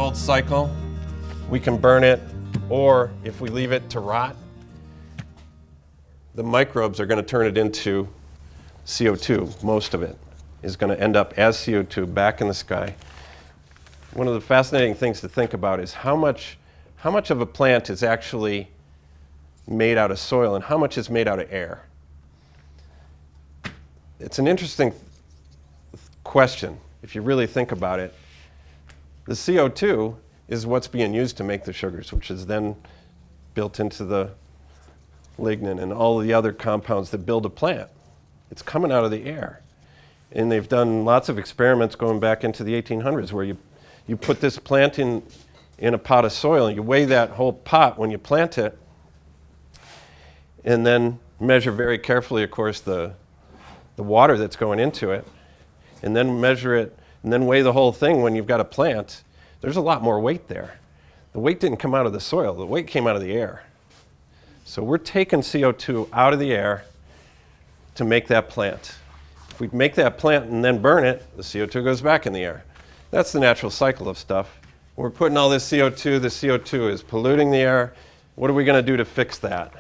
year-old cycle. We can burn it, or if we leave it to rot, the microbes are going to turn it into CO2. Most of it is going to end up as CO2 back in the sky. One of the fascinating things to think about is how much of a plant is actually made out of soil and how much is made out of air. It's an interesting question if you really think about it. The CO2 is what's being used to make the sugars, which is then built into the lignin and all the other compounds that build a plant. It's coming out of the air. And they've done lots of experiments going back into the 1800s where you put this plant in a pot of soil and you weigh that whole pot when you plant it, and then measure very carefully, of course, the water that's going into it, and then measure it, and then weigh the whole thing when you've got a plant. There's a lot more weight there. The weight didn't come out of the soil, the weight came out of the air. So we're taking CO2 out of the air to make that plant. If we make that plant and then burn it, the CO2 goes back in the air. That's the natural cycle of stuff. We're putting all this CO2, the CO2 is polluting the air. What are we going to do to fix that?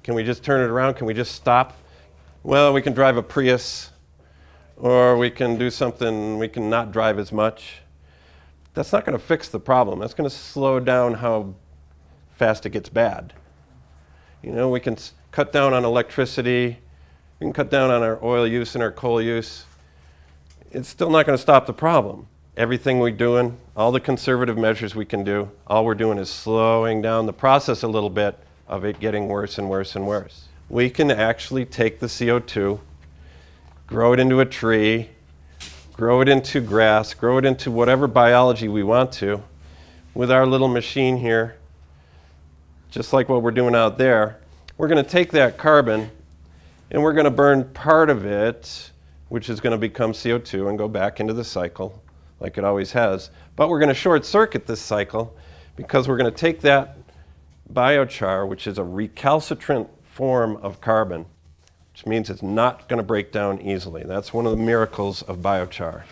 Can we just turn it around? Can we just stop? Well, we can drive a Prius, or we can do something, we can not drive as much. That's not going to fix the problem. That's going to slow down how fast it gets bad. You know, we can cut down on electricity, we can cut down on our oil use and our coal use. It's still not going to stop the problem. Everything we're doing, all the conservative measures we can do, all we're doing is slowing down the process a little bit of it getting worse and worse and worse. We can actually take the CO2, grow it into a tree, grow it into grass, grow it into whatever biology we want to with our little machine here, just like what we're doing out there. We're going to take that carbon and we're going to burn part of it, which is going to become CO2 and go back into the cycle like it always has. But we're going to short circuit this cycle because we're going to take that biochar, which is a recalcitrant form of carbon, which means it's not going to break down easily. That's one of the miracles of biochar.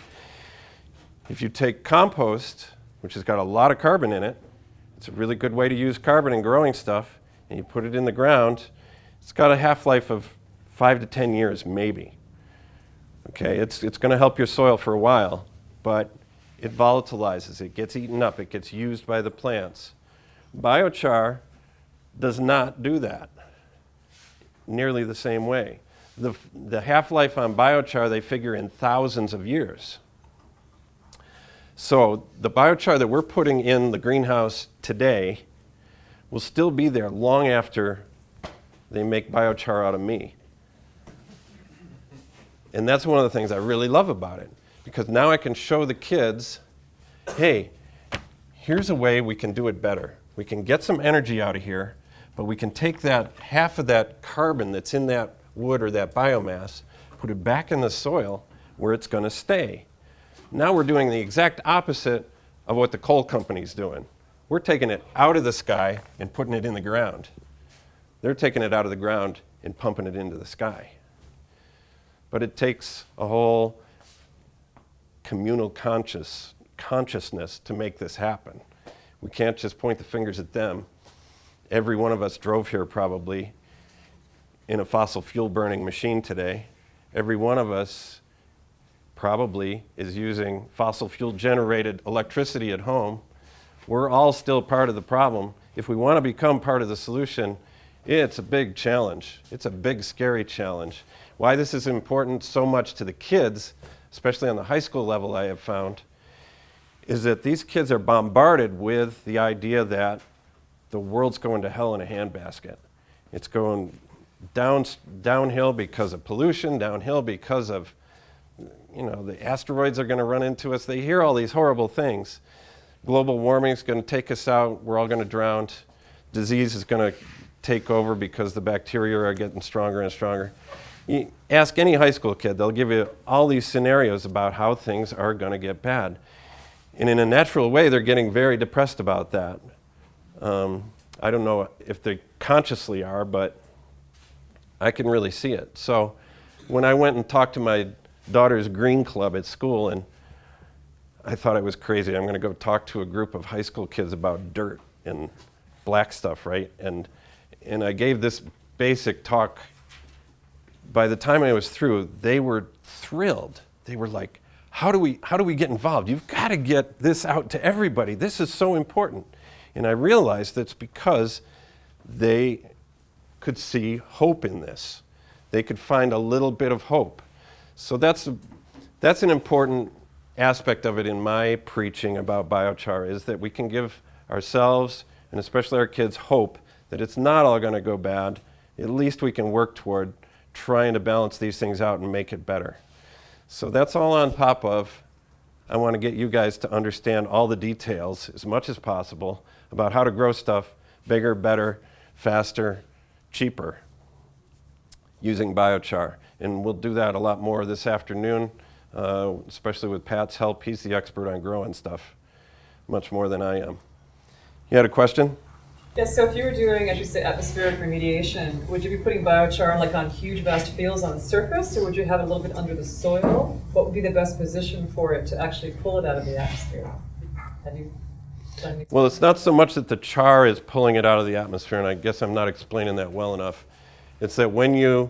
If you take compost, which has got a lot of carbon in it, it's a really good way to use carbon in growing stuff, and you put it in the ground, it's got a half-life of 5 to 10 years, maybe. Okay, it's going to help your soil for a while, but it volatilizes, it gets eaten up, it gets used by the plants. Biochar does not do that nearly the same way. The half-life on biochar, they figure in thousands of years. So the biochar that we're putting in the greenhouse today will still be there long after they make biochar out of me. And that's one of the things I really love about it, because now I can show the kids, hey, here's a way we can do it better. We can get some energy out of here, but we can take that half of that carbon that's in that wood or that biomass, put it back in the soil where it's going to stay. Now we're doing the exact opposite of what the coal company's doing. We're taking it out of the sky and putting it in the ground. They're taking it out of the ground and pumping it into the sky. But it takes a whole communal consciousness to make this happen. We can't just point the fingers at them. Every one of us drove here probably in a fossil fuel burning machine today. Every one of us probably is using fossil fuel generated electricity at home. We're all still part of the problem. If we want to become part of the solution, it's a big challenge. It's a big, scary challenge. Why this is important so much to the kids, especially on the high school level, I have found, is that these kids are bombarded with the idea that the world's going to hell in a handbasket. It's going downhill because of pollution, downhill because of, the asteroids are going to run into us. They hear all these horrible things. Global warming is going to take us out. We're all going to drown. Disease is going to take over because the bacteria are getting stronger and stronger. You ask any high school kid, they'll give you all these scenarios about how things are going to get bad. And in a natural way, they're getting very depressed about that. I don't know if they consciously are, but I can really see it. So when I went and talked to my daughter's green club at school, and I thought I was crazy. I'm going to go talk to a group of high school kids about dirt and black stuff, right? And I gave this basic talk. By the time I was through, they were thrilled. They were like, how do we get involved? You've got to get this out to everybody. This is so important. And I realized that's because they could see hope in this. They could find a little bit of hope. So that's an important aspect of it in my preaching about biochar, is that we can give ourselves, and especially our kids, hope that it's not all going to go bad. At least we can work toward trying to balance these things out and make it better. So that's all on top of, I want to get you guys to understand all the details as much as possible about how to grow stuff bigger, better, faster, cheaper using biochar. And we'll do that a lot more this afternoon, especially with Pat's help. He's the expert on growing stuff, much more than I am. You had a question? Yes, so if you were doing, as you say, atmospheric remediation, would you be putting biochar like on huge vast fields on the surface, or would you have it a little bit under the soil? What would be the best position for it to actually pull it out of the atmosphere? Have you done any? Well, it's not so much that the char is pulling it out of the atmosphere, and I guess I'm not explaining that well enough. It's that when you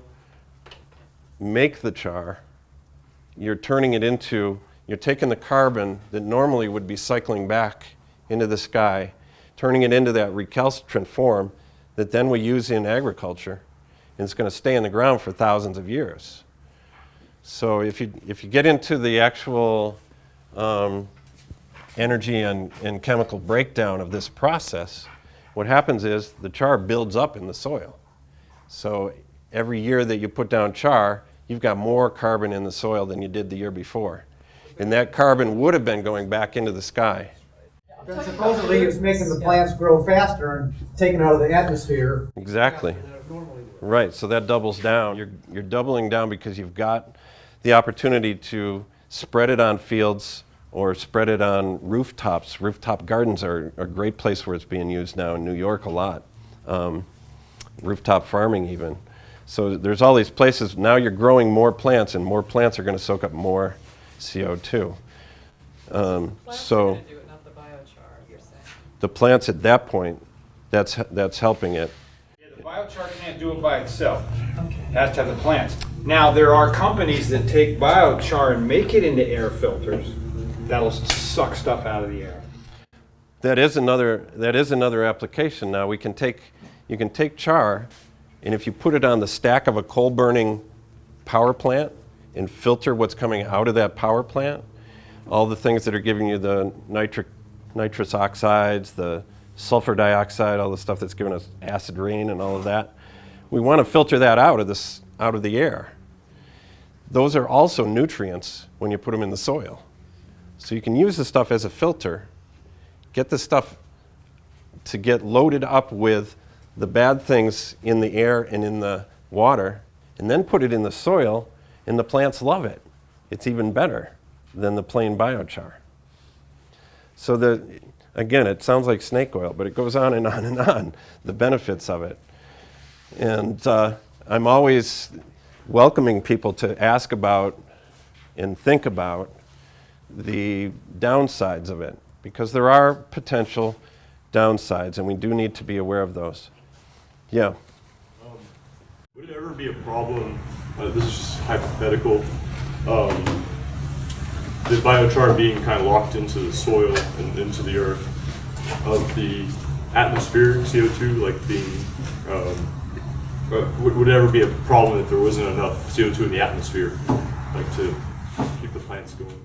make the char, you're turning it into, you're taking the carbon that normally would be cycling back into the sky, turning it into that recalcitrant form that then we use in agriculture, and it's going to stay in the ground for thousands of years. So if you get into the actual energy and chemical breakdown of this process, what happens is the char builds up in the soil. So every year that you put down char, you've got more carbon in the soil than you did the year before. And that carbon would have been going back into the sky. But supposedly it's making the plants grow faster and taking it out of the atmosphere. Exactly. Right, so that doubles down. You're doubling down because you've got the opportunity to spread it on fields or spread it on rooftops. Rooftop gardens are a great place where it's being used now in New York a lot. Rooftop farming even. So there's all these places. Now you're growing more plants, and more plants are going to soak up more CO2. So the plants at that point, that's helping it. Yeah, the biochar can't do it by itself. It has to have the plants. Now there are companies that take biochar and make it into air filters that'll suck stuff out of the air. That is another application. Now you can take char, and if you put it on the stack of a coal burning power plant and filter what's coming out of that power plant, all the things that are giving you the nitrous oxides, the sulfur dioxide, all the stuff that's giving us acid rain and all of that. We want to filter that out of the air. Those are also nutrients when you put them in the soil. So you can use the stuff as a filter, get the stuff to get loaded up with the bad things in the air and in the water, and then put it in the soil, and the plants love it. It's even better than the plain biochar. So again, it sounds like snake oil, but it goes on and on and on, the benefits of it. And I'm always welcoming people to ask about and think about the downsides of it, because there are potential downsides, and we do need to be aware of those. Yeah? Would it ever be a problem, this is just hypothetical, the biochar being kind of locked into the soil and into the earth, of the atmospheric CO2, like being, would it ever be a problem if there wasn't enough CO2 in the atmosphere, like to keep the plants going?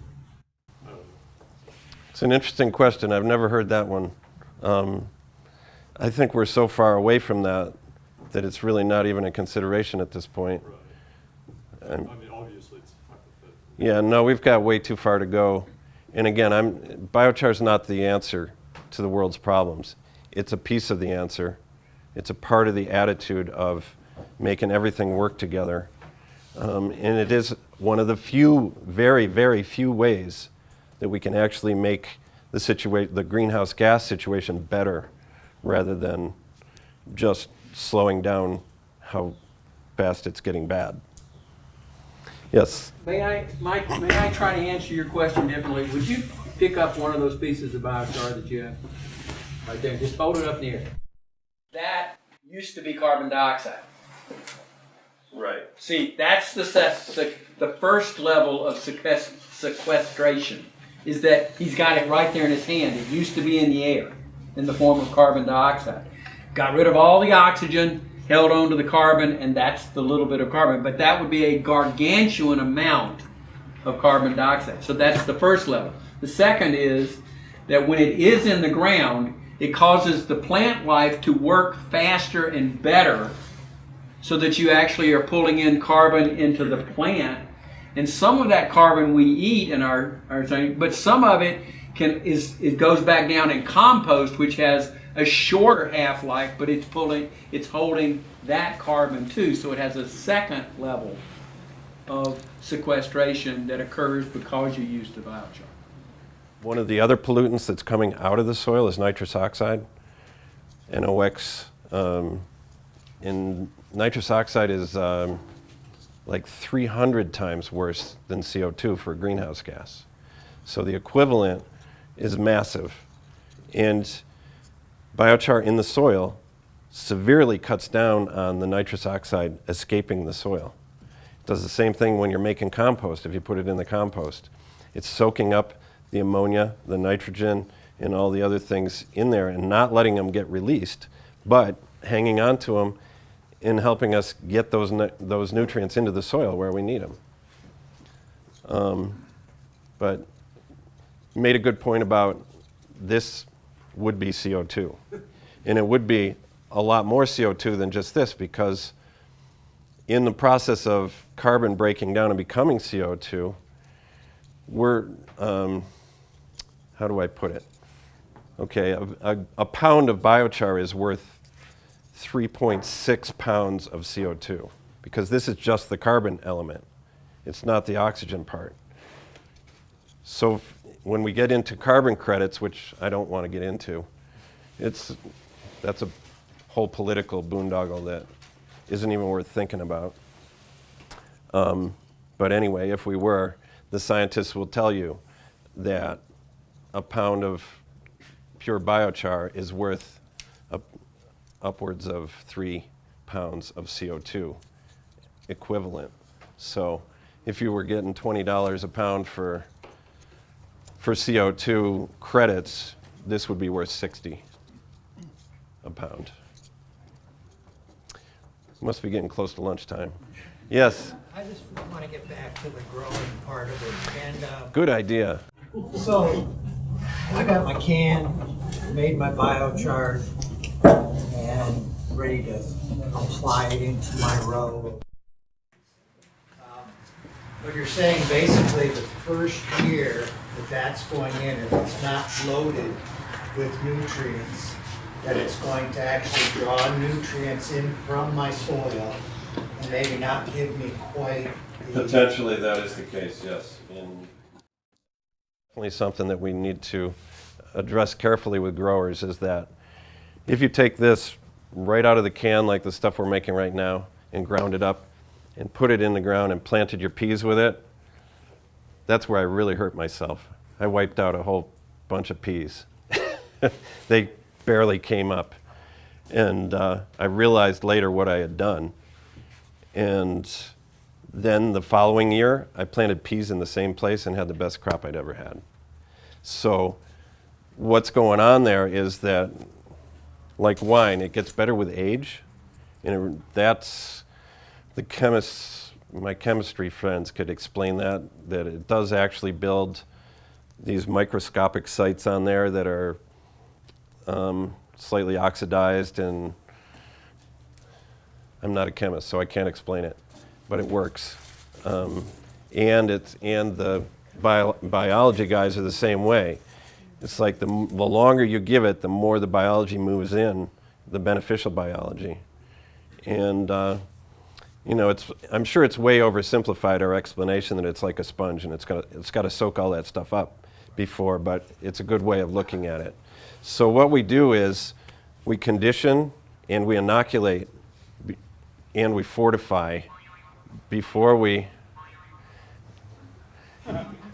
It's an interesting question. I've never heard that one. I think we're so far away from that it's really not even a consideration at this point. Right. I mean, obviously it's hypothetical. Yeah, no, we've got way too far to go. And again, biochar is not the answer to the world's problems. It's a piece of the answer. It's a part of the attitude of making everything work together. And it is one of the few, very, very few ways that we can actually make the greenhouse gas situation better, rather than just slowing down how fast it's getting bad. Yes? May I try to answer your question differently? Would you, pick up one of those pieces of biochar that you have right there. Just hold it up in the air. That used to be carbon dioxide. Right. See, that's the first level of sequestration, is that he's got it right there in his hand. It used to be in the air in the form of carbon dioxide. Got rid of all the oxygen, held on to the carbon, and that's the little bit of carbon. But that would be a gargantuan amount of carbon dioxide. So that's the first level. The second is that when it is in the ground, it causes the plant life to work faster and better, so that you actually are pulling in carbon into the plant. And some of that carbon we eat in our thing, but some of it it goes back down in compost, which has a shorter half-life, but it's holding that carbon too. So it has a second level of sequestration that occurs because you use the biochar. One of the other pollutants that's coming out of the soil is nitrous oxide, NOx. And nitrous oxide is like 300 times worse than CO2 for a greenhouse gas. So the equivalent is massive. And biochar in the soil severely cuts down on the nitrous oxide escaping the soil. It does the same thing when you're making compost. If you put it in the compost, it's soaking up the ammonia, the nitrogen, and all the other things in there and not letting them get released, but hanging on to them and helping us get those nutrients into the soil where we need them. But you made a good point about this would be CO2. And it would be a lot more CO2 than just this, because in the process of carbon breaking down and becoming CO2, we're, how do I put it? Okay, a pound of biochar is worth 3.6 pounds of CO2, because this is just the carbon element. It's not the oxygen part. So when we get into carbon credits, which I don't want to get into, that's a whole political boondoggle that isn't even worth thinking about. But anyway, if we were, the scientists will tell you that a pound of pure biochar is worth upwards of 3 pounds of CO2 equivalent. So if you were getting $20 a pound for CO2 credits, this would be worth 60 a pound. Must be getting close to lunchtime. Yes? I just want to get back to the growing part of it. And Good idea. so I got my can, made my biochar, and ready to apply it into my row. But you're saying basically the first year that that's going in, if it's not loaded with nutrients, that it's going to actually draw nutrients in from my soil and maybe not give me quite the... Potentially that is the case, yes. And definitely something that we need to address carefully with growers is that if you take this right out of the can, like the stuff we're making right now, and ground it up and put it in the ground and planted your peas with it, that's where I really hurt myself. I wiped out a whole bunch of peas. They barely came up. And I realized later what I had done. And then the following year, I planted peas in the same place and had the best crop I'd ever had. So what's going on there is that, like wine, it gets better with age. And that's the chemists, my chemistry friends could explain that it does actually build these microscopic sites on there that are slightly oxidized, and I'm not a chemist, so I can't explain it, but it works. And the biology guys are the same way. It's like the longer you give it, the more the biology moves in, the beneficial biology. And you know, I'm sure it's way oversimplified, our explanation that it's like a sponge and it's got to soak all that stuff up before, but it's a good way of looking at it. So what we do is we condition and we inoculate and we fortify before we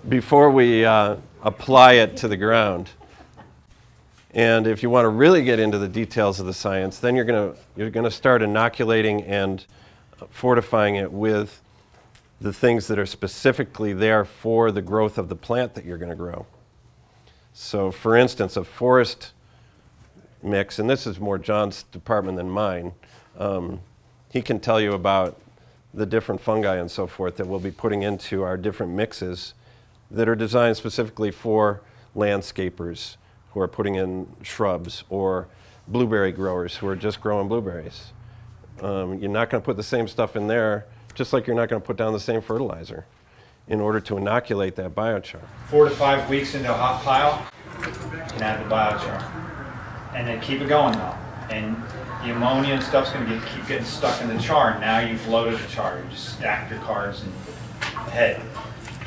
before we apply it to the ground. And if you want to really get into the details of the science, then you're gonna start inoculating and fortifying it with the things that are specifically there for the growth of the plant that you're going to grow. So for instance, a forest mix, and this is more John's department than mine, he can tell you about the different fungi and so forth that we'll be putting into our different mixes that are designed specifically for landscapers who are putting in shrubs, or blueberry growers who are just growing blueberries. You're not going to put the same stuff in there, just like you're not going to put down the same fertilizer in order to inoculate that biochar. 4 to 5 weeks into a hot pile, you can add the biochar. And then keep it going though. And the ammonia and stuff's going to keep getting stuck in the char. Now you've loaded the char. You just stack your cards and head.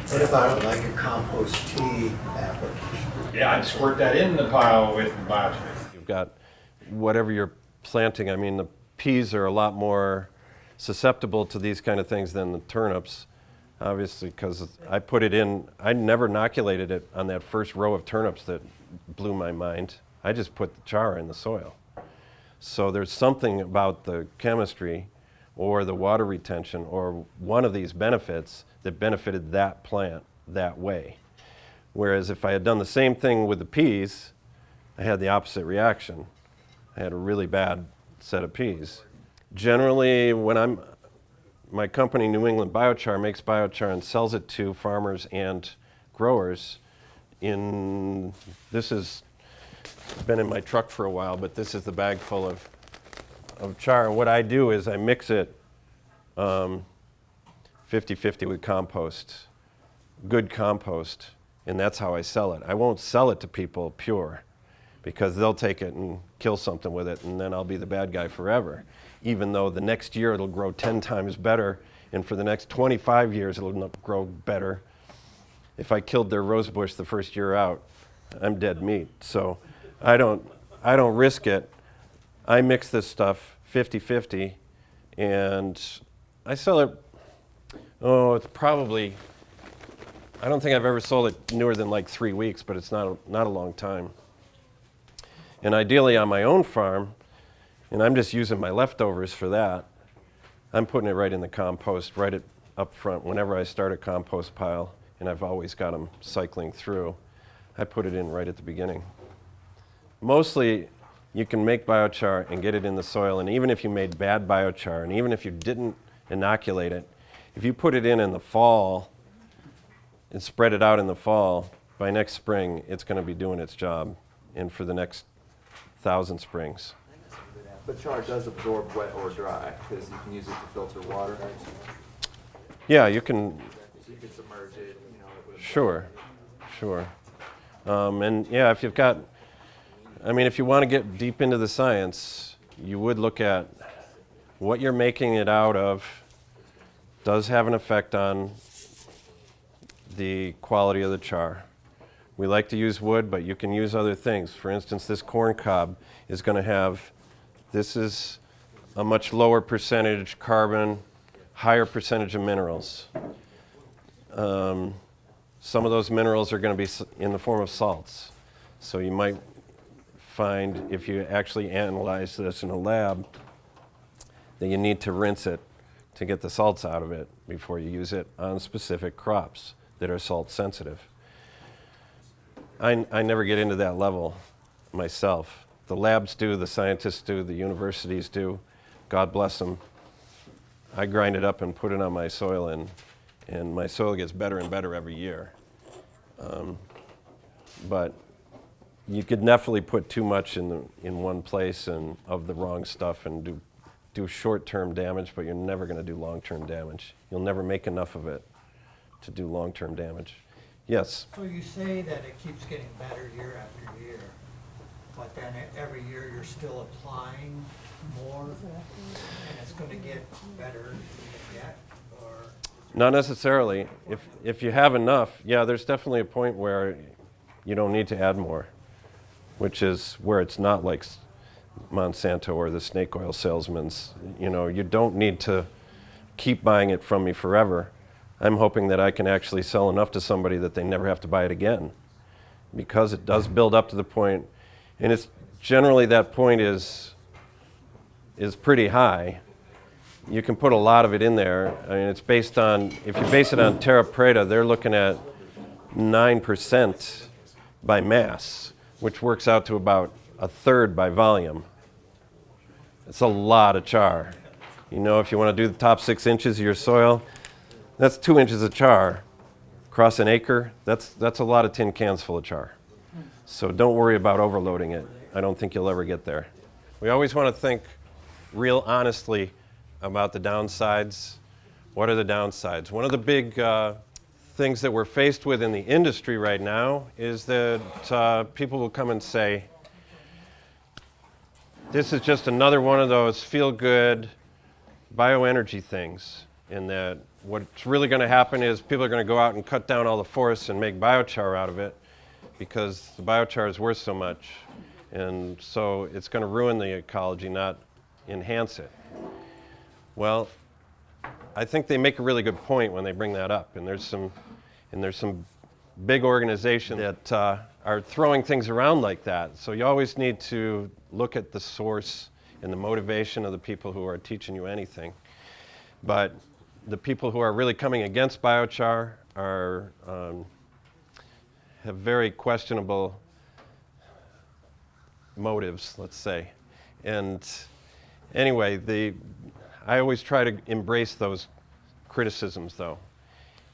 What about like a compost tea application? Yeah, I'd squirt that in the pile with the biochar. You've got whatever you're planting. I mean, the peas are a lot more susceptible to these kind of things than the turnips, obviously, because I put it in, I never inoculated it on that first row of turnips that blew my mind. I just put the char in the soil. So there's something about the chemistry or the water retention or one of these benefits that benefited that plant that way. Whereas if I had done the same thing with the peas, I had the opposite reaction. I had a really bad set of peas. Generally, when my company, New England Biochar, makes biochar and sells it to farmers and growers. This has been in my truck for a while, but this is the bag full of char. And what I do is I mix it 50-50 with compost, good compost, and that's how I sell it. I won't sell it to people pure, because they'll take it and kill something with it, and then I'll be the bad guy forever. Even though the next year it'll grow 10 times better, and for the next 25 years it'll grow better. If I killed their rose bush the first year out, I'm dead meat. So I don't risk it. I mix this stuff 50-50, and I sell it, it's probably, I don't think I've ever sold it newer than like 3 weeks, but it's not a long time. And ideally on my own farm, and I'm just using my leftovers for that, I'm putting it right in the compost, right up front. Whenever I start a compost pile, and I've always got them cycling through, I put it in right at the beginning. Mostly, you can make biochar and get it in the soil, and even if you made bad biochar, and even if you didn't inoculate it, if you put it in the fall and spread it out in the fall, by next spring, it's going to be doing its job, and for the next 1,000 springs. But char does absorb wet or dry, because you can use it to filter water. Yeah, you can. So you can submerge it, you know. It would Sure. And yeah, if you've got, I mean, if you want to get deep into the science, you would look at what you're making it out of does have an effect on the quality of the char. We like to use wood, but you can use other things. For instance, this corn cob is going to have, this is a much lower percentage carbon, higher percentage of minerals. Some of those minerals are going to be in the form of salts. So you might find, if you actually analyze this in a lab, that you need to rinse it to get the salts out of it before you use it on specific crops that are salt sensitive. I never get into that level myself. The labs do, the scientists do, the universities do. God bless them. I grind it up and put it on my soil, and my soil gets better and better every year. But you could definitely put too much in one place and of the wrong stuff and do short-term damage, but you're never going to do long-term damage. You'll never make enough of it to do long-term damage. Yes? So you say that it keeps getting better year after year, but then every year you're still applying more, and it's going to get better yet, or? Not necessarily. If you have enough, yeah, there's definitely a point where you don't need to add more, which is where it's not like Monsanto or the snake oil salesman's. You know, you don't need to keep buying it from me forever. I'm hoping that I can actually sell enough to somebody that they never have to buy it again, because it does build up to the point, and it's generally that point is pretty high. You can put a lot of it in there. I mean, it's based on, if you base it on terra preta, they're looking at 9% by mass, which works out to about a third by volume. It's a lot of char. You know, if you want to do the top 6 inches of your soil, that's 2 inches of char. Across an acre, that's a lot of tin cans full of char. So don't worry about overloading it. I don't think you'll ever get there. We always want to think real honestly about the downsides. What are the downsides? One of the big things that we're faced with in the industry right now is that people will come and say, this is just another one of those feel-good bioenergy things, in that what's really going to happen is people are going to go out and cut down all the forests and make biochar out of it because the biochar is worth so much. And so it's going to ruin the ecology, not enhance it. Well, I think they make a really good point when they bring that up, and there's some big organizations that are throwing things around like that. So you always need to look at the source and the motivation of the people who are teaching you anything. But the people who are really coming against biochar are have very questionable motives, let's say. And anyway, I always try to embrace those criticisms, though.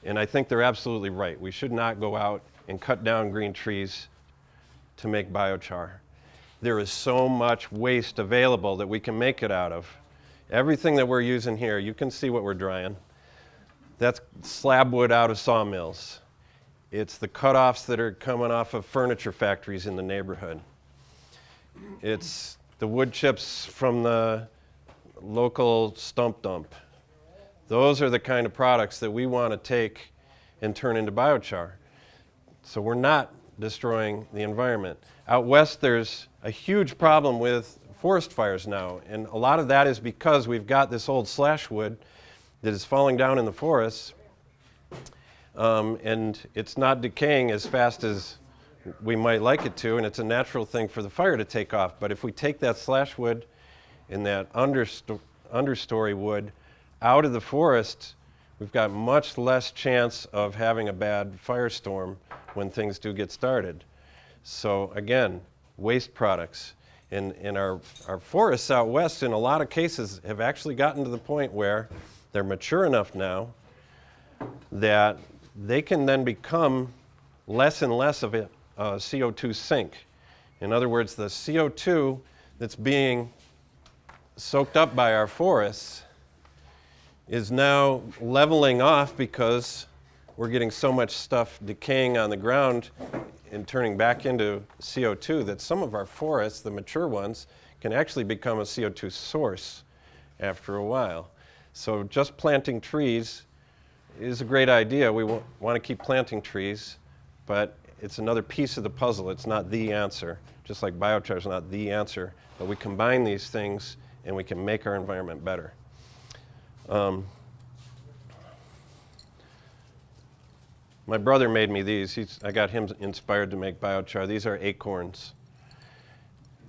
And I think they're absolutely right. We should not go out and cut down green trees to make biochar. There is so much waste available that we can make it out of. Everything that we're using here, you can see what we're drying. That's slab wood out of sawmills. It's the cutoffs that are coming off of furniture factories in the neighborhood. It's the wood chips from the local stump dump. Those are the kind of products that we want to take and turn into biochar. So we're not destroying the environment. Out west, there's a huge problem with forest fires now, and a lot of that is because we've got this old slash wood that is falling down in the forests, and it's not decaying as fast as we might like it to, and it's a natural thing for the fire to take off. But if we take that slash wood and that understory wood out of the forest, we've got much less chance of having a bad firestorm when things do get started. So again, waste products. And our forests out west, in a lot of cases, have actually gotten to the point where they're mature enough now that they can then become less and less of a CO2 sink. In other words, the CO2 that's being soaked up by our forests is now leveling off because we're getting so much stuff decaying on the ground and turning back into CO2 that some of our forests, the mature ones, can actually become a CO2 source after a while. So just planting trees is a great idea. We want to keep planting trees, but it's another piece of the puzzle. It's not the answer, just like biochar is not the answer. But we combine these things and we can make our environment better. My brother made me these. I got him inspired to make biochar. These are acorns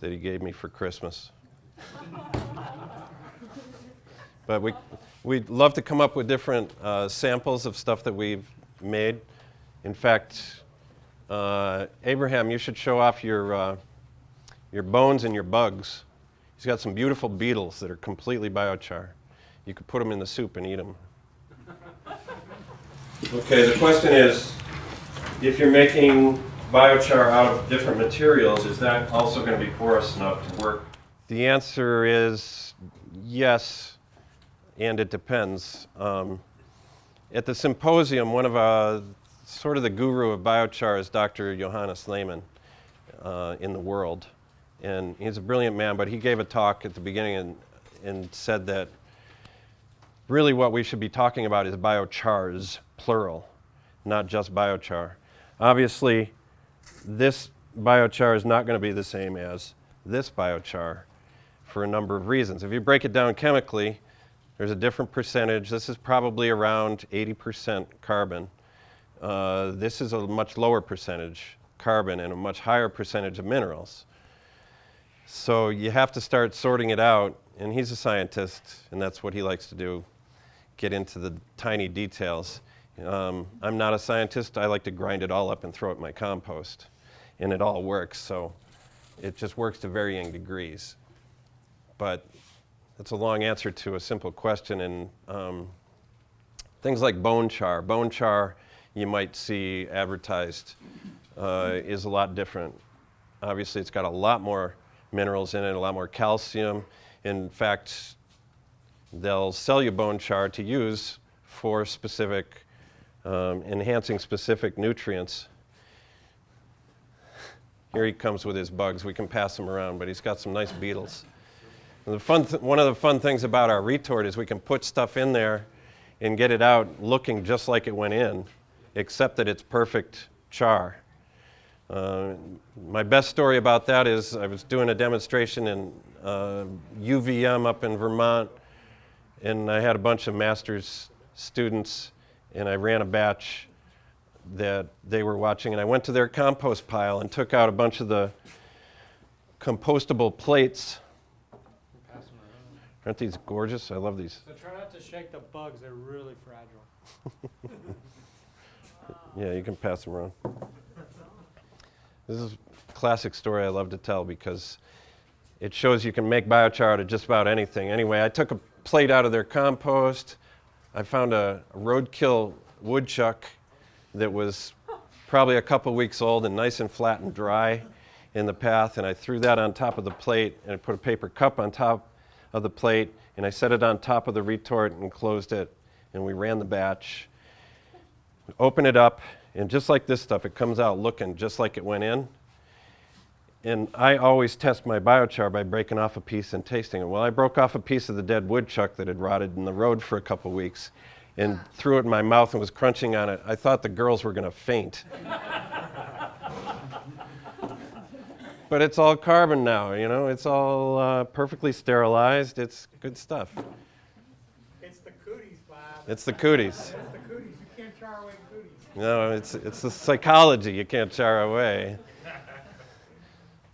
that he gave me for Christmas. But we'd love to come up with different samples of stuff that we've made. In fact, Abraham, you should show off your bones and your bugs. He's got some beautiful beetles that are completely biochar. You could put them in the soup and eat them. Okay, the question is, if you're making biochar out of different materials, is that also going to be porous enough to work? The answer is yes, and it depends. At the symposium, one of sort of the guru of biochar is Dr. Johannes Lehmann in the world. And he's a brilliant man, but he gave a talk at the beginning and said that really what we should be talking about is biochars, plural, not just biochar. Obviously, this biochar is not going to be the same as this biochar for a number of reasons. If you break it down chemically, There's a different percentage. This is probably around 80% carbon. This is a much lower percentage carbon and a much higher percentage of minerals. So you have to start sorting it out, and he's a scientist, and that's what he likes to do, get into the tiny details. I'm not a scientist. I like to grind it all up and throw it in my compost, and it all works. So it just works to varying degrees. But that's a long answer to a simple question. And things like bone char. Bone char you might see advertised is a lot different. Obviously, it's got a lot more minerals in it, a lot more calcium. In fact, they'll sell you bone char to use for specific, enhancing specific nutrients. Here he comes with his bugs. We can pass them around, but he's got some nice beetles. And one of the fun things about our retort is we can put stuff in there and get it out looking just like it went in, except that it's perfect char. My best story about that is I was doing a demonstration in UVM up in Vermont, and I had a bunch of master's students, and I ran a batch that they were watching, and I went to their compost pile and took out a bunch of the compostable plates. Aren't these gorgeous? I love these. So try not to shake the bugs, they're really fragile. Yeah, you can pass them around. This is a classic story I love to tell because it shows you can make biochar out of just about anything. Anyway, I took a plate out of their compost. I found a roadkill woodchuck that was probably a couple weeks old and nice and flat and dry in the path, and I threw that on top of the plate, and I put a paper cup on top of the plate, and I set it on top of the retort and closed it, and we ran the batch. Open it up, and just like this stuff, it comes out looking just like it went in. And I always test my biochar by breaking off a piece and tasting it. Well, I broke off a piece of the dead woodchuck that had rotted in the road for a couple weeks and threw it in my mouth and was crunching on it. I thought the girls were going to faint. But it's all carbon now, you know. It's all perfectly sterilized. It's good stuff. It's the cooties, Bob. It's the cooties. It's the cooties. You can't char away cooties. No, it's the psychology you can't char away.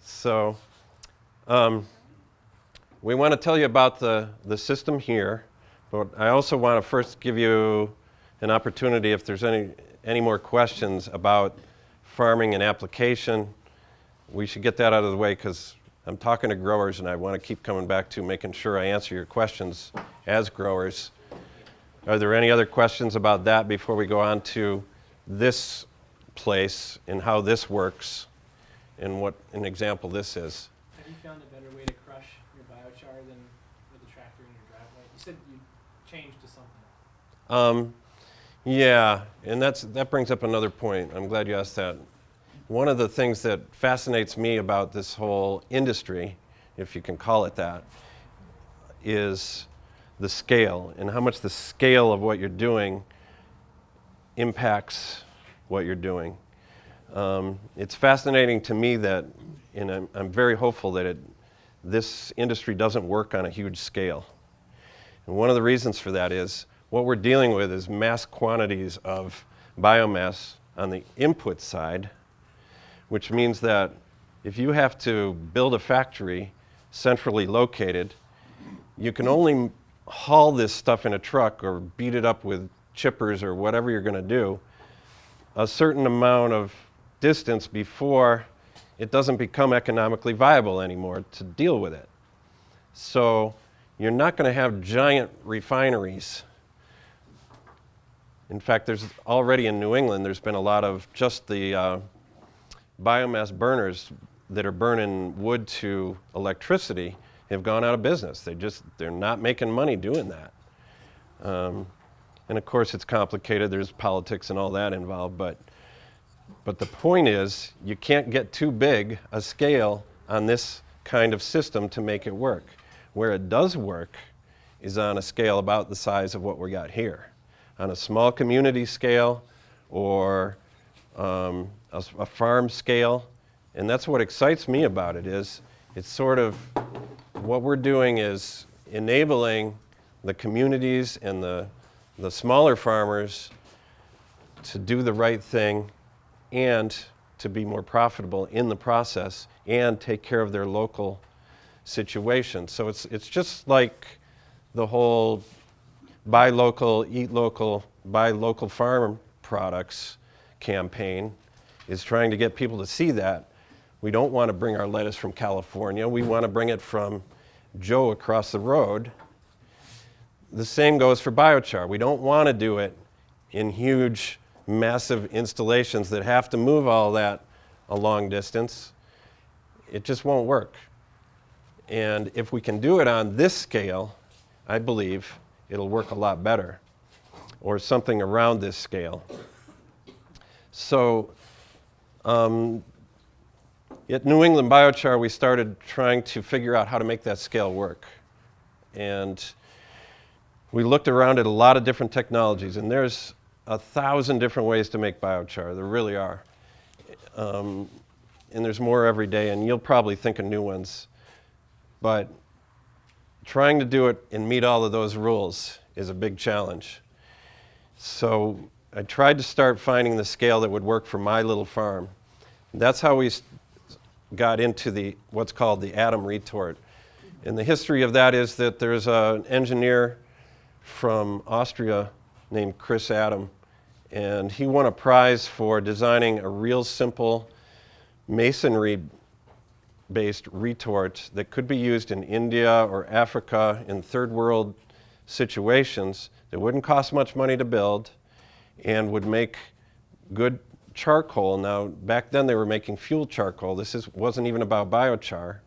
So we want to tell you about the system here, but I also want to first give you an opportunity if there's any more questions about farming and application. We should get that out of the way because I'm talking to growers and I want to keep coming back to making sure I answer your questions as growers. Are there any other questions about that before we go on to this place and how this works and what an example this is? Have you found a better way to crush your biochar than with the tractor in your driveway? You said you changed to something. Yeah, and that brings up another point. I'm glad you asked that. One of the things that fascinates me about this whole industry, if you can call it that, is the scale and how much the scale of what you're doing impacts what you're doing. It's fascinating to me that, and I'm very hopeful that this industry doesn't work on a huge scale. And one of the reasons for that is what we're dealing with is mass quantities of biomass on the input side, which means that if you have to build a factory centrally located, you can only haul this stuff in a truck or beat it up with chippers or whatever you're going to do a certain amount of distance before it doesn't become economically viable anymore to deal with it. So you're not going to have giant refineries. In fact, there's already in New England, there's been a lot of just the biomass burners that are burning wood to electricity have gone out of business. They're not making money doing that. And of course it's complicated, there's politics and all that involved, but the point is you can't get too big a scale on this kind of system to make it work. Where it does work is on a scale about the size of what we got here. On a small community scale or a farm scale, and that's what excites me about it is it's sort of what we're doing is enabling the communities and the smaller farmers to do the right thing and to be more profitable in the process and take care of their local situation. So it's just like the whole buy local, eat local, buy local farm products campaign is trying to get people to see that. We don't want to bring our lettuce from California. We want to bring it from Joe across the road. The same goes for biochar. We don't want to do it in huge, massive installations that have to move all that a long distance. It just won't work. And if we can do it on this scale, I believe it'll work a lot better, or something around this scale. So at New England Biochar, we started trying to figure out how to make that scale work. And we looked around at a lot of different technologies, and there's 1,000 different ways to make biochar. There really are. And there's more every day, and you'll probably think of new ones. But trying to do it and meet all of those rules is a big challenge. So I tried to start finding the scale that would work for my little farm. That's how we got into what's called the atom retort. And the history of that is that there's an engineer from Austria named Chris Adam, and he won a prize for designing a real simple masonry-based retort that could be used in India or Africa in third world situations that wouldn't cost much money to build and would make good charcoal. Now, back then they were making fuel charcoal. This wasn't even about biochar.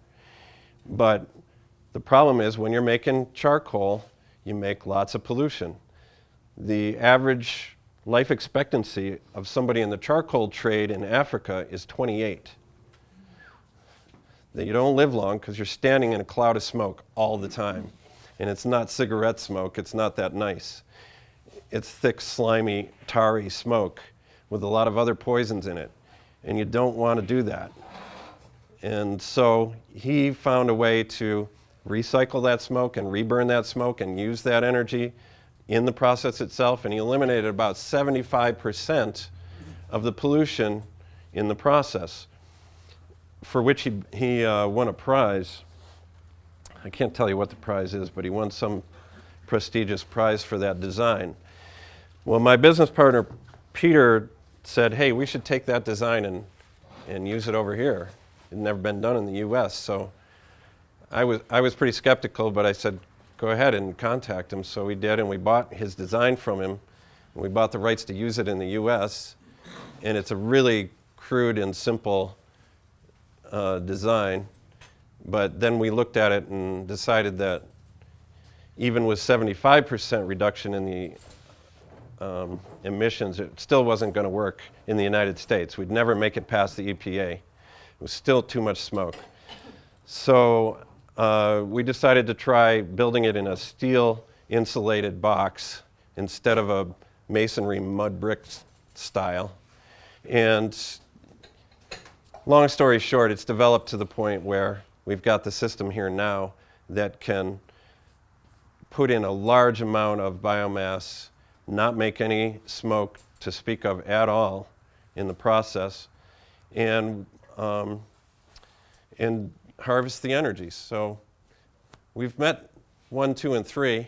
But the problem is when you're making charcoal, you make lots of pollution. The average life expectancy of somebody in the charcoal trade in Africa is 28. That you don't live long because you're standing in a cloud of smoke all the time. And it's not cigarette smoke, it's not that nice. It's thick, slimy, tarry smoke with a lot of other poisons in it. And you don't want to do that. And so he found a way to recycle that smoke and reburn that smoke and use that energy in the process itself, and he eliminated about 75% of the pollution in the process, for which he won a prize. I can't tell you what the prize is, but he won some prestigious prize for that design. Well, my business partner, Peter, said, hey, we should take that design and use it over here. It had never been done in the US, so I was pretty skeptical, but I said, go ahead and contact him. So we did, and we bought his design from him, and we bought the rights to use it in the US, and it's a really crude and simple design. But then we looked at it and decided that even with 75% reduction in the emissions, it still wasn't going to work in the United States. We'd never make it past the EPA. It was still too much smoke. So we decided to try building it in a steel insulated box instead of a masonry mud brick style. And long story short, it's developed to the point where we've got the system here now that can put in a large amount of biomass, not make any smoke to speak of at all in the process, and harvest the energy. So we've met 1, 2, and 3.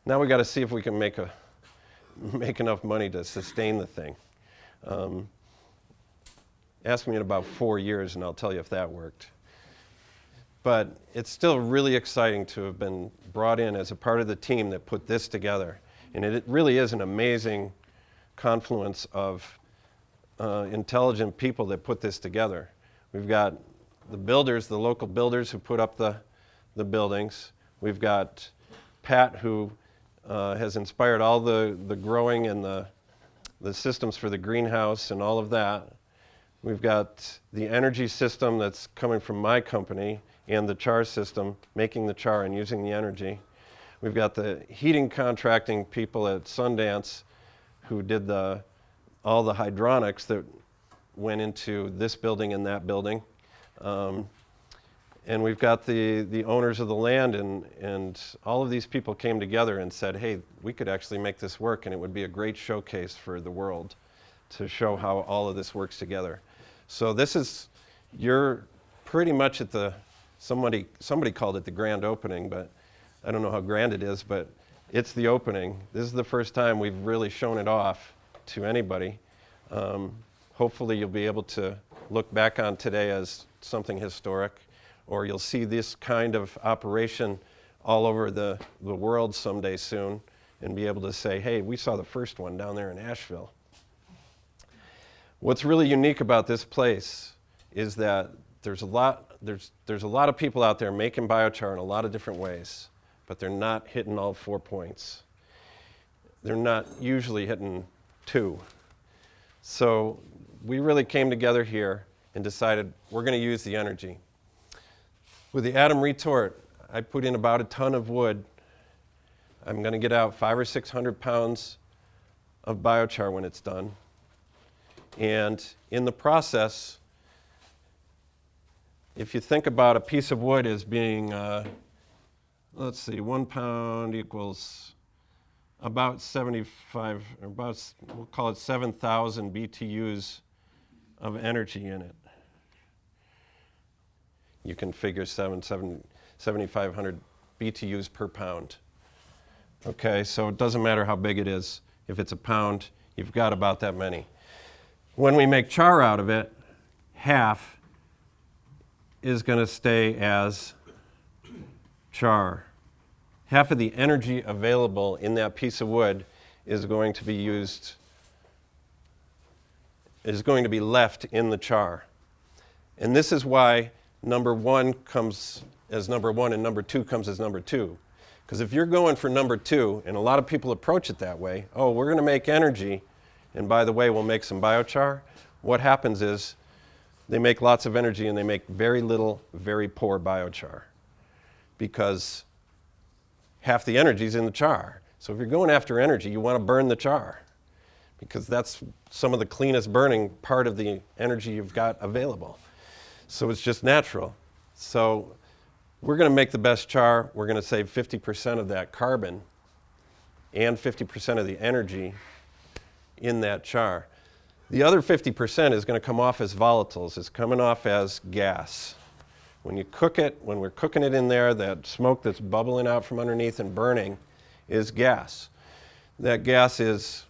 Now we got to see if we can make enough money to sustain the thing. Ask me in about 4 years and I'll tell you if that worked. But it's still really exciting to have been brought in as a part of the team that put this together. And it really is an amazing confluence of intelligent people that put this together. We've got the builders, the local builders who put up the buildings. We've got Pat, who has inspired all the growing and the systems for the greenhouse and all of that. We've got the energy system that's coming from my company and the char system, making the char and using the energy. We've got the heating contracting people at Sundance who did all the hydronics that went into this building and that building. And we've got the owners of the land, and all of these people came together and said, hey, we could actually make this work, and it would be a great showcase for the world to show how all of this works together. So this is, you're pretty much at the, somebody called it the grand opening, but I don't know how grand it is, but it's the opening. This is the first time we've really shown it off to anybody. Hopefully you'll be able to look back on today as something historic, or you'll see this kind of operation all over the world someday soon and be able to say, hey, we saw the first one down there in Asheville. What's really unique about this place is that there's a lot of people out there making biochar in a lot of different ways, but they're not hitting all 4 points. They're not usually hitting 2. So we really came together here and decided we're going to use the energy. With the atom retort, I put in about a ton of wood. I'm going to get out 500 or 600 pounds of biochar when it's done. And in the process, if you think about a piece of wood as being, let's see, 1 pound equals about 75, or about, we'll call it 7,000 BTUs of energy in it. You can figure 7,500 BTUs per pound. Okay, so it doesn't matter how big it is. If it's a pound, you've got about that many. When we make char out of it, half is going to stay as char. Half of the energy available in that piece of wood is going to be used, is going to be left in the char. And this is why number 1 comes as number 1 and number 2 comes as number 2. Because if you're going for number 2, and a lot of people approach it that way, oh, we're going to make energy, and by the way, we'll make some biochar. What happens is they make lots of energy and they make very little, very poor biochar, because half the energy is in the char. So if you're going after energy, you want to burn the char, because that's some of the cleanest burning part of the energy you've got available. So it's just natural. So we're going to make the best char. We're going to save 50% of that carbon and 50% of the energy in that char. The other 50% is going to come off as volatiles. It's coming off as gas. When you cook it, when we're cooking it in there, that smoke that's bubbling out from underneath and burning is gas. That gas is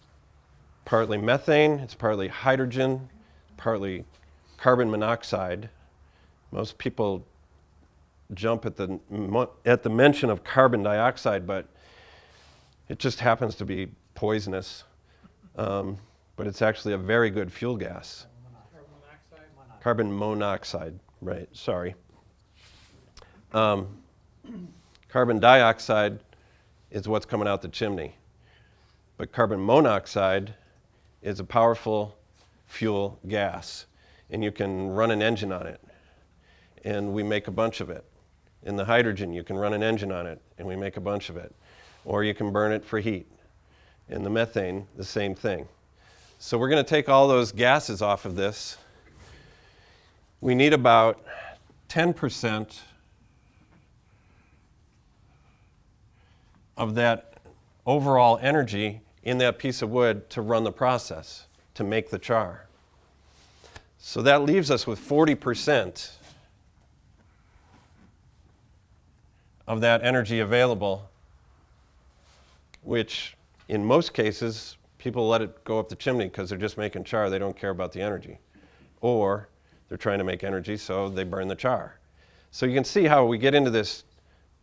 partly methane, it's partly hydrogen, partly carbon monoxide. Most people jump at the mention of carbon dioxide, but it just happens to be poisonous. But it's actually a very good fuel gas. Carbon monoxide, right, sorry. Carbon dioxide is what's coming out the chimney. But carbon monoxide is a powerful fuel gas, and you can run an engine on it, and we make a bunch of it. In the hydrogen, you can run an engine on it, and we make a bunch of it. Or you can burn it for heat. In the methane, the same thing. So we're going to take all those gases off of this. We need about 10% of that overall energy in that piece of wood to run the process, to make the char. So that leaves us with 40% of that energy available, which in most cases, people let it go up the chimney because they're just making char. They don't care about the energy. Or they're trying to make energy, so they burn the char. So you can see how we get into this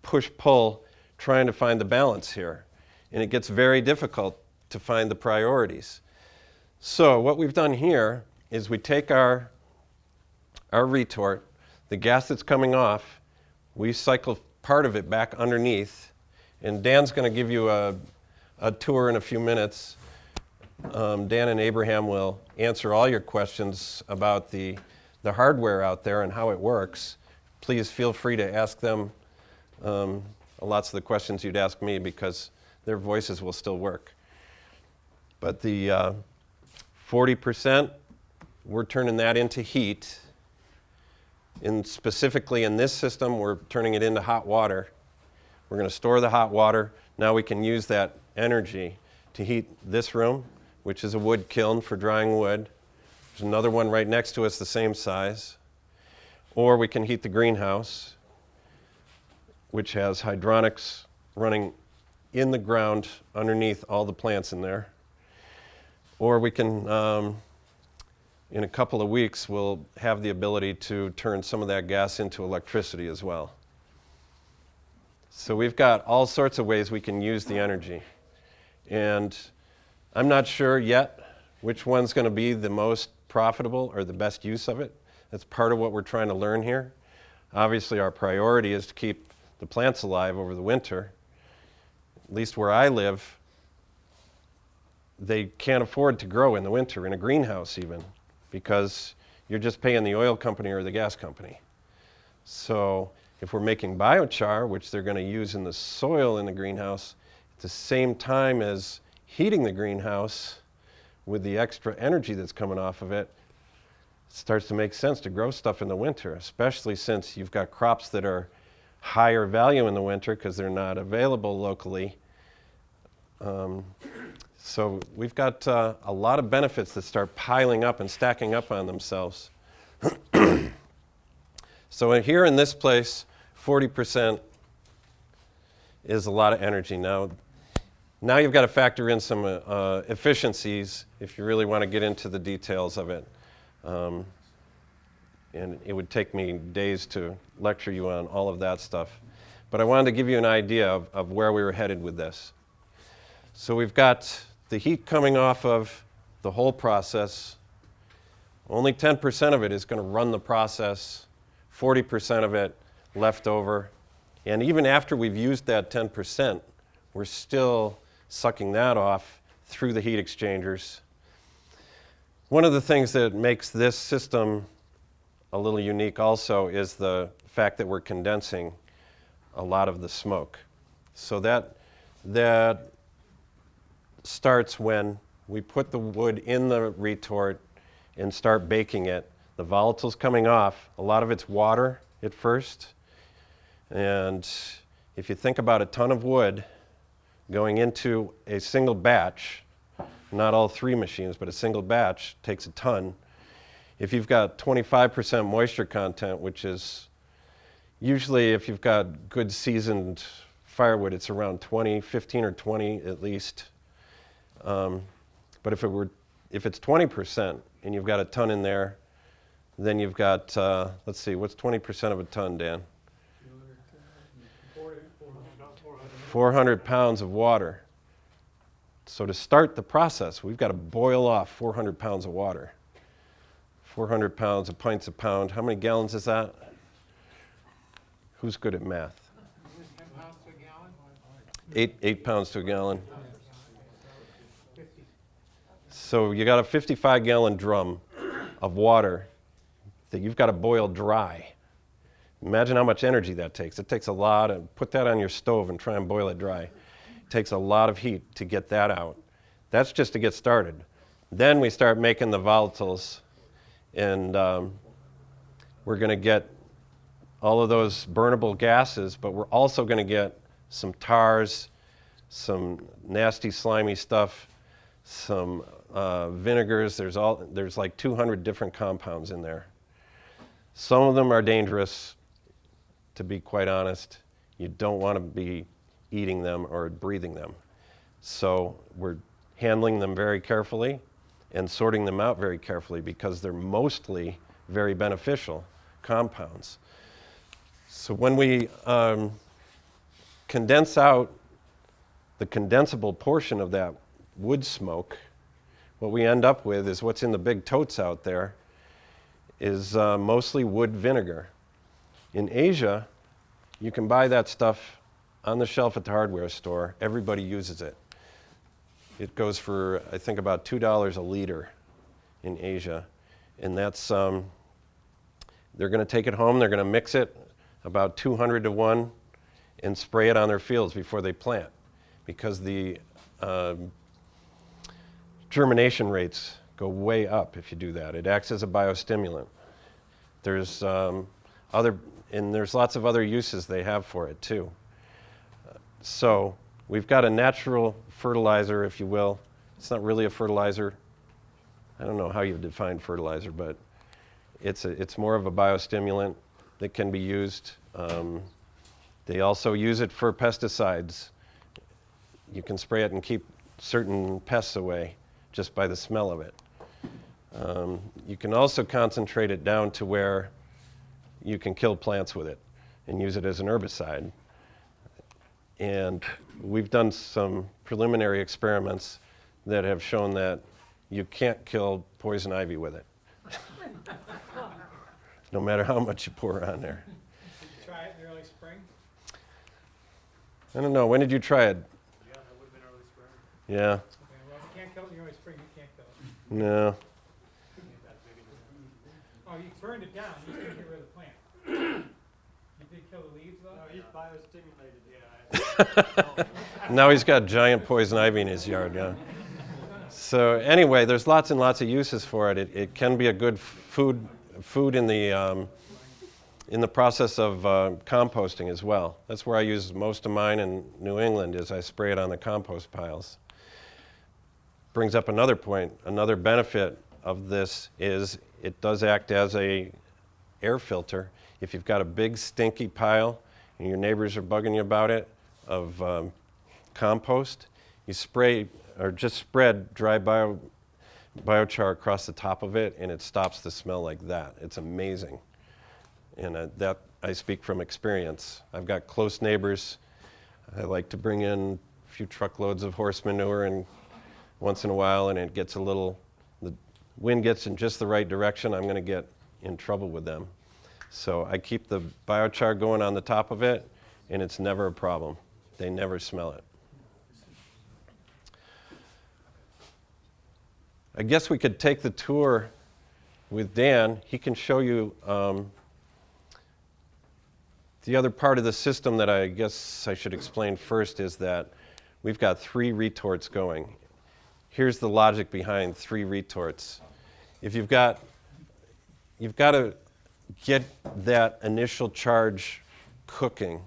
push-pull trying to find the balance here. And it gets very difficult to find the priorities. So what we've done here is we take our retort, the gas that's coming off, we cycle part of it back underneath. And Dan's going to give you a tour in a few minutes. Dan and Abraham will answer all your questions about the hardware out there and how it works. Please feel free to ask them lots of the questions you'd ask me, because their voices will still work. But the 40%, we're turning that into heat. Specifically in this system, we're turning it into hot water. We're going to store the hot water. Now we can use that energy to heat this room, which is a wood kiln for drying wood. There's another one right next to us the same size. Or we can heat the greenhouse, which has hydronics running in the ground underneath all the plants in there. Or we can, in a couple of weeks, we'll have the ability to turn some of that gas into electricity as well. So we've got all sorts of ways we can use the energy. And I'm not sure yet which one's going to be the most profitable or the best use of it. That's part of what we're trying to learn here. Obviously, our priority is to keep the plants alive over the winter. At least where I live, they can't afford to grow in the winter, in a greenhouse even, because you're just paying the oil company or the gas company. So if we're making biochar, which they're going to use in the soil in the greenhouse, at the same time as heating the greenhouse with the extra energy that's coming off of it, it starts to make sense to grow stuff in the winter, especially since you've got crops that are higher value in the winter because they're not available locally. So we've got a lot of benefits that start piling up and stacking up on themselves. So here in this place, 40% is a lot of energy. Now you've got to factor in some efficiencies if you really want to get into the details of it. And it would take me days to lecture you on all of that stuff. But I wanted to give you an idea of where we were headed with this. So we've got the heat coming off of the whole process. Only 10% of it is going to run the process, 40% of it left over. And even after we've used that 10%, we're still sucking that off through the heat exchangers. One of the things that makes this system a little unique also is the fact that we're condensing a lot of the smoke. So that starts when we put the wood in the retort and start baking it. The volatile's coming off. A lot of it's water at first. And if you think about a ton of wood going into a single batch, not all 3 machines, but a single batch takes a ton. If you've got 25% moisture content, which is usually if you've got good seasoned firewood, it's around 20, 15 or 20 at least. But if it's 20% and you've got a ton in there, then you've got, let's see, what's 20% of a ton, Dan? 400 pounds of water. So to start the process, we've got to boil off 400 pounds of water. 400 pounds of pints a pound. How many gallons is that? Who's good at math? 8 pounds to a gallon. So you got a 55-gallon drum of water that you've got to boil dry. Imagine how much energy that takes. It takes a lot of, put that on your stove and try and boil it dry. It takes a lot of heat to get that out. That's just to get started. Then we start making the volatiles, and we're going to get all of those burnable gases, but we're also going to get some tars, some nasty slimy stuff, some vinegars. There's like 200 different compounds in there. Some of them are dangerous, to be quite honest. You don't want to be eating them or breathing them. So we're handling them very carefully and sorting them out very carefully because they're mostly very beneficial compounds. So when we condense out the condensable portion of that wood smoke, what we end up with is what's in the big totes out there is mostly wood vinegar. In Asia, you can buy that stuff on the shelf at the hardware store. Everybody uses it. It goes for, I think, about $2 a liter in Asia. And that's, they're going to take it home, they're going to mix it about 200 to 1 and spray it on their fields before they plant, because the germination rates go way up if you do that. It acts as a biostimulant. There's and there's lots of other uses they have for it too. So we've got a natural fertilizer, if you will. It's not really a fertilizer. I don't know how you define fertilizer, but it's more of a biostimulant that can be used. They also use it for pesticides. You can spray it and keep certain pests away just by the smell of it. You can also concentrate it down to where you can kill plants with it and use it as an herbicide. And we've done some preliminary experiments that have shown that you can't kill poison ivy with it, no matter how much you pour on there. Did you try it in the early spring? I don't know, when did you try it? Yeah, that would have been early spring. Yeah, Okay, well, if you can't kill it in the early spring, you can't kill it. no. Oh, you burned it down, you didn't get rid of the plant. You did kill the leaves though? No, he's biostimulated, yeah. Now he's got giant poison ivy in his yard, yeah. So anyway, there's lots and lots of uses for it. It can be a good food in the process of composting as well. That's where I use most of mine in New England, is I spray it on the compost piles. Brings up another point. Another benefit of this is it does act as a air filter. If you've got a big stinky pile and your neighbors are bugging you about it of compost, you spray or just spread dry biochar across the top of it, and it stops the smell like that. It's amazing. And that I speak from experience. I've got close neighbors. I like to bring in a few truckloads of horse manure and once in a while, and it gets a little, the wind gets in just the right direction, I'm going to get in trouble with them. So I keep the biochar going on the top of it, and it's never a problem. They never smell it. I guess we could take the tour with Dan. He can show you the other part of the system that I guess I should explain first is that we've got 3 retorts going. Here's the logic behind 3 retorts. If you've got to get that initial charge cooking.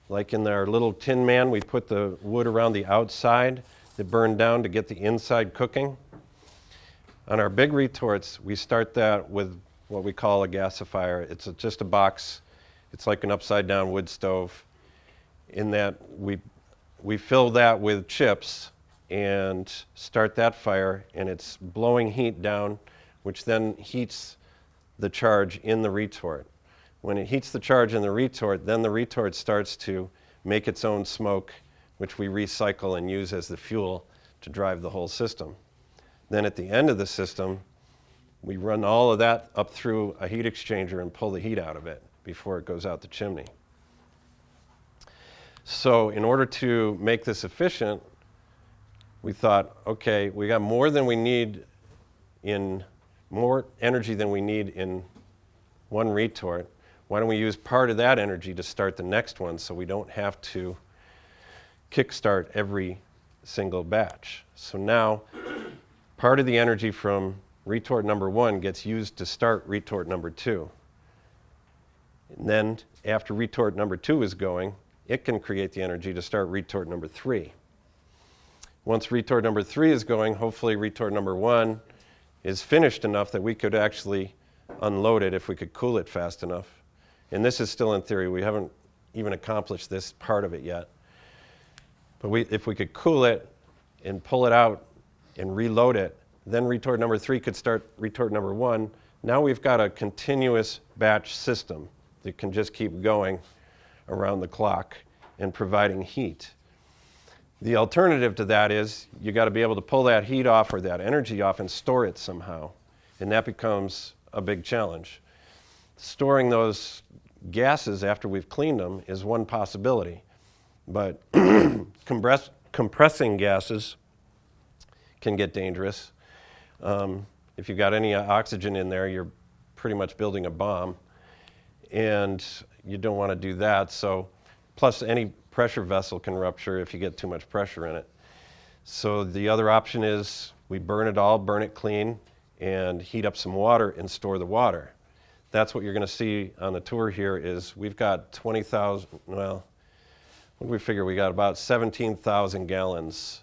Like in our little tin man, we put the wood around the outside that burned down to get the inside cooking. On our big retorts, we start that with what we call a gasifier. It's just a box. It's like an upside-down wood stove. In that we fill that with chips and start that fire, and it's blowing heat down, which then heats the charge in the retort. When it heats the charge in the retort, then the retort starts to make its own smoke, which we recycle and use as the fuel to drive the whole system. Then at the end of the system, we run all of that up through a heat exchanger and pull the heat out of it before it goes out the chimney. So in order to make this efficient, we thought, okay, we got more energy than we need in one retort. Why don't we use part of that energy to start the next one so we don't have to kickstart every single batch? So now part of the energy from retort number 1 gets used to start retort number 2. And then after retort number 2 is going, it can create the energy to start retort number 3. Once retort number 3 is going, hopefully retort number 1 is finished enough that we could actually unload it if we could cool it fast enough. And this is still in theory. We haven't even accomplished this part of it yet. But if we could cool it and pull it out and reload it, then retort number 3 could start retort number 1. Now we've got a continuous batch system that can just keep going around the clock and providing heat. The alternative to that is you got to be able to pull that heat off or that energy off and store it somehow. And that becomes a big challenge. Storing those gases after we've cleaned them is one possibility. But compressing gases can get dangerous. If you've got any oxygen in there, you're pretty much building a bomb. And you don't want to do that. So, plus any pressure vessel can rupture if you get too much pressure in it. So the other option is we burn it all, burn it clean, and heat up some water and store the water. that's what you're going to see on the tour here is we've got 20,000, well, what do we figure? We got about 17,000 gallons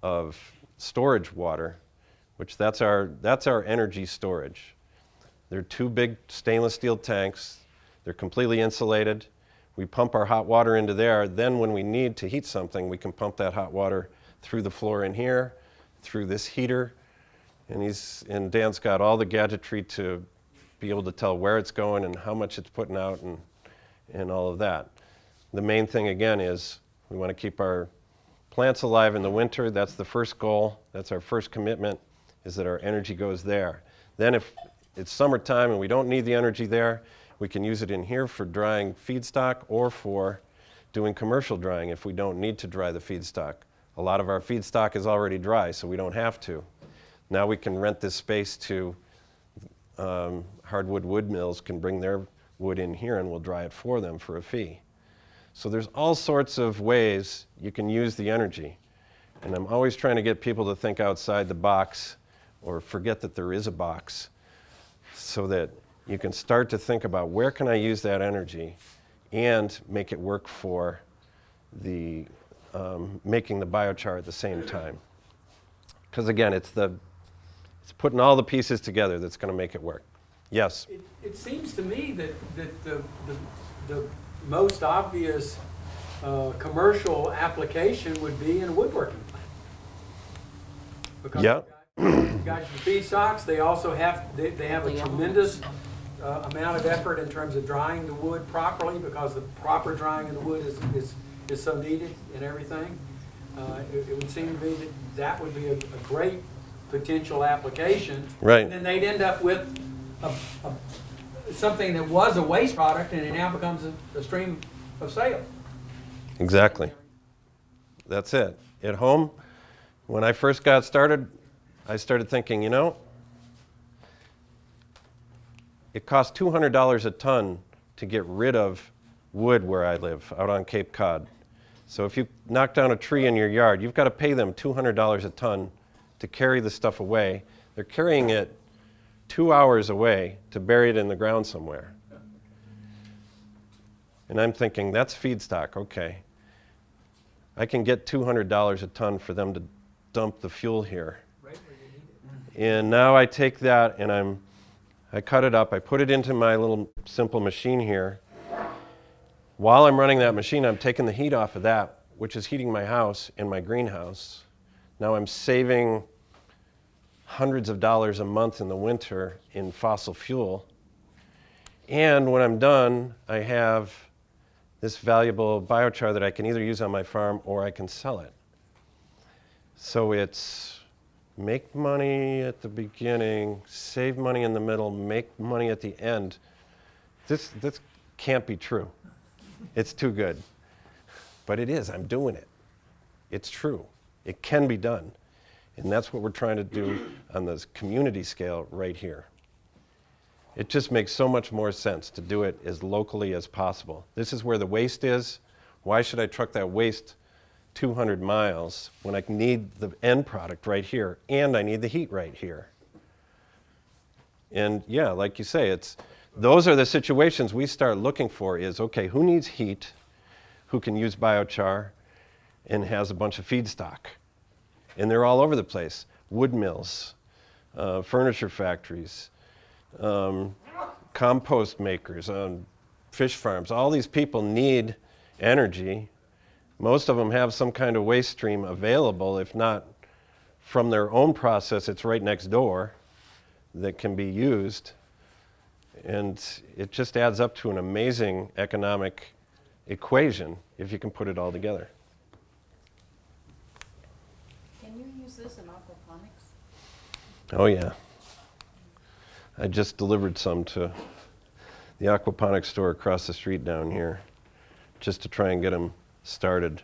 of storage water, which that's our energy storage. They're 2 big stainless steel tanks. They're completely insulated. We pump our hot water into there. Then when we need to heat something, we can pump that hot water through the floor in here, through this heater. And Dan's got all the gadgetry to be able to tell where it's going and how much it's putting out and all of that. The main thing again is we want to keep our plants alive in the winter. That's the first goal. That's our first commitment, is that our energy goes there. Then if it's summertime and we don't need the energy there, we can use it in here for drying feedstock or for doing commercial drying if we don't need to dry the feedstock. A lot of our feedstock is already dry, so we don't have to. Now we can rent this space to hardwood wood mills can bring their wood in here and we'll dry it for them for a fee. So there's all sorts of ways you can use the energy. And I'm always trying to get people to think outside the box or forget that there is a box so that you can start to think about where can I use that energy and make it work for the making the biochar at the same time. Because again, it's putting all the pieces together that's going to make it work. Yes? It seems to me that the most obvious commercial application would be in a woodworking plant. Because yeah. you've got your feedstocks, they also have a tremendous amount of effort in terms of drying the wood properly, because the proper drying of the wood is so needed in everything. It would seem to me that would be a great potential application. Right. And then they'd end up with something that was a waste product and it now becomes a stream of sales. Exactly. That's it. At home, when I first got started, I started thinking, you know, it costs $200 a ton to get rid of wood where I live, out on Cape Cod. So if you knock down a tree in your yard, you've got to pay them $200 a ton to carry the stuff away. They're carrying it 2 hours away to bury it in the ground somewhere. And I'm thinking, that's feedstock, okay. I can get $200 a ton for them to dump the fuel here. And now I take that and I cut it up, I put it into my little simple machine here. While I'm running that machine, I'm taking the heat off of that, which is heating my house and my greenhouse. Now I'm saving hundreds of dollars a month in the winter in fossil fuel. And when I'm done, I have this valuable biochar that I can either use on my farm or I can sell it. So it's make money at the beginning, save money in the middle, make money at the end. This can't be true. It's too good. But it is. I'm doing it. It's true. It can be done. And that's what we're trying to do on this community scale right here. It just makes so much more sense to do it as locally as possible. This is where the waste is. Why should I truck that waste 200 miles when I need the end product right here and I need the heat right here? And yeah, like you say, those are the situations we start looking for is, okay, who needs heat, who can use biochar, and has a bunch of feedstock? And they're all over the place. Wood mills, furniture factories, compost makers, fish farms. All these people need energy. Most of them have some kind of waste stream available. If not from their own process, it's right next door that can be used. And it just adds up to an amazing economic equation if you can put it all together. Can you use this in aquaponics? Oh yeah. I just delivered some to the aquaponics store across the street down here just to try and get them started.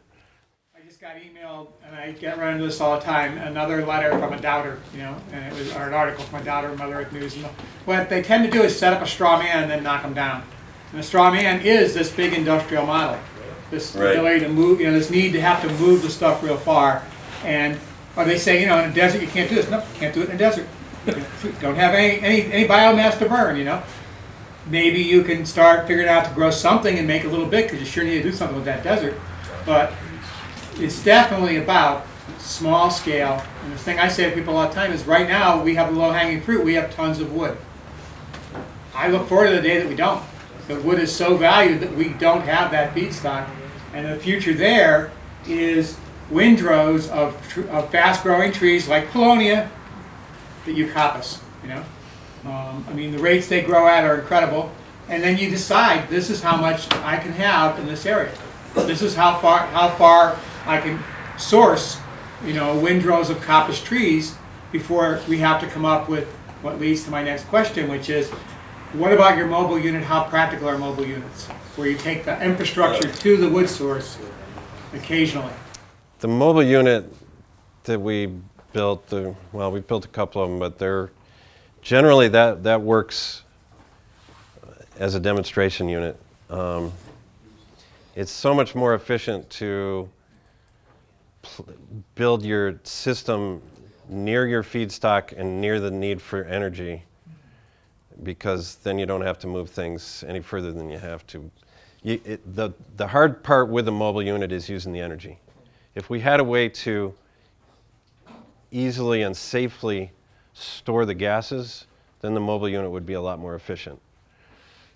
I just got emailed, and I get run into this all the time, another letter from a doubter, and it was, or an article from a doubter, Mother Earth News. What they tend to do is set up a straw man and then knock them down. And the straw man is this big industrial model. This ability to move, this need to have to move the stuff real far. Or they say, in a desert you can't do this. No, you can't do it in a desert. You don't have any biomass to burn, maybe you can start figuring out to grow something and make a little bit, because you sure need to do something with that desert. But it's definitely about small scale. And the thing I say to people all the time is, right now we have the low-hanging fruit. We have tons of wood. I look forward to the day that we don't. The wood is so valued that we don't have that feedstock. And the future there is windrows of fast-growing trees like Paulownia that you coppice, you know. I mean, the rates they grow at are incredible. And then you decide, this is how much I can have in this area. This is how far I can source, you know, windrows of coppice trees before we have to come up with what leads to my next question, which is, what about your mobile unit? How practical are mobile units? Where you take the infrastructure to the wood source occasionally. The mobile unit that we built, well, we built a couple of them, but they're generally that works as a demonstration unit. It's so much more efficient to build your system near your feedstock and near the need for energy, because then you don't have to move things any further than you have to. The hard part with the mobile unit is using the energy. If we had a way to easily and safely store the gases, then the mobile unit would be a lot more efficient.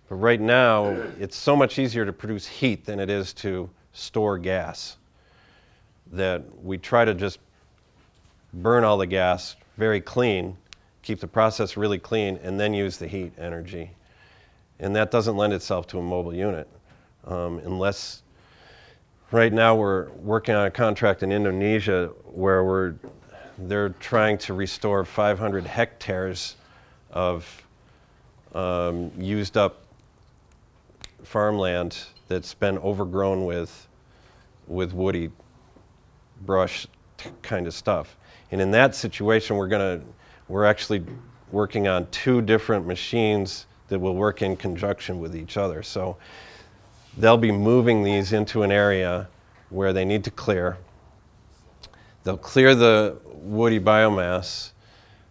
But right now, it's so much easier to produce heat than it is to store gas, that we try to just burn all the gas very clean, keep the process really clean, and then use the heat energy. And that doesn't lend itself to a mobile unit, unless right now we're working on a contract in Indonesia where they're trying to restore 500 hectares of used up farmland that's been overgrown with woody brush kind of stuff. And in that situation, we're actually working on 2 different machines that will work in conjunction with each other. So they'll be moving these into an area where they need to clear. They'll clear the woody biomass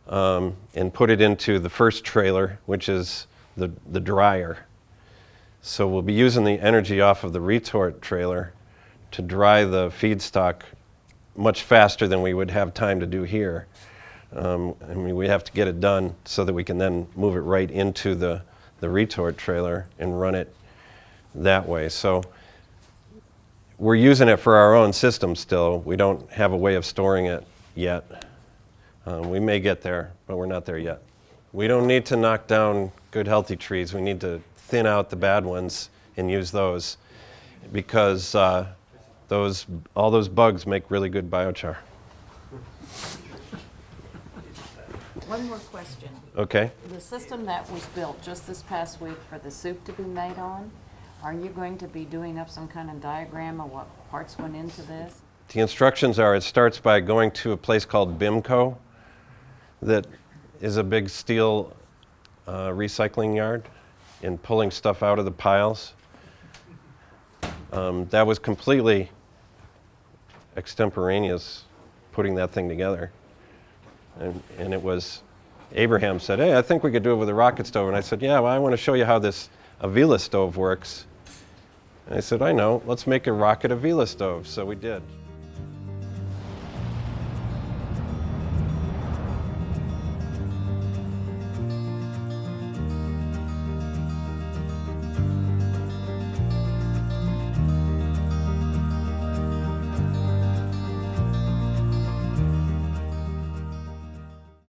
and put it into the first trailer, which is the dryer. So we'll be using the energy off of the retort trailer to dry the feedstock much faster than we would have time to do here. I mean, we have to get it done so that we can then move it right into the retort trailer and run it that way. So we're using it for our own system still. We don't have a way of storing it yet. We may get there, but we're not there yet. We don't need to knock down good, healthy trees. We need to thin out the bad ones and use those, because all those bugs make really good biochar. One more question. Okay. The system that was built just this past week for the soup to be made on, are you going to be doing up some kind of diagram of what parts went into this? The instructions are, it starts by going to a place called BIMCO that is a big steel recycling yard, and pulling stuff out of the piles. That was completely extemporaneous, putting that thing together. And it was, Abraham said, hey, I think we could do it with a rocket stove. And I said, yeah, well, I want to show you how this Avila stove works. And I said, I know, let's make a rocket Avila stove. So we did.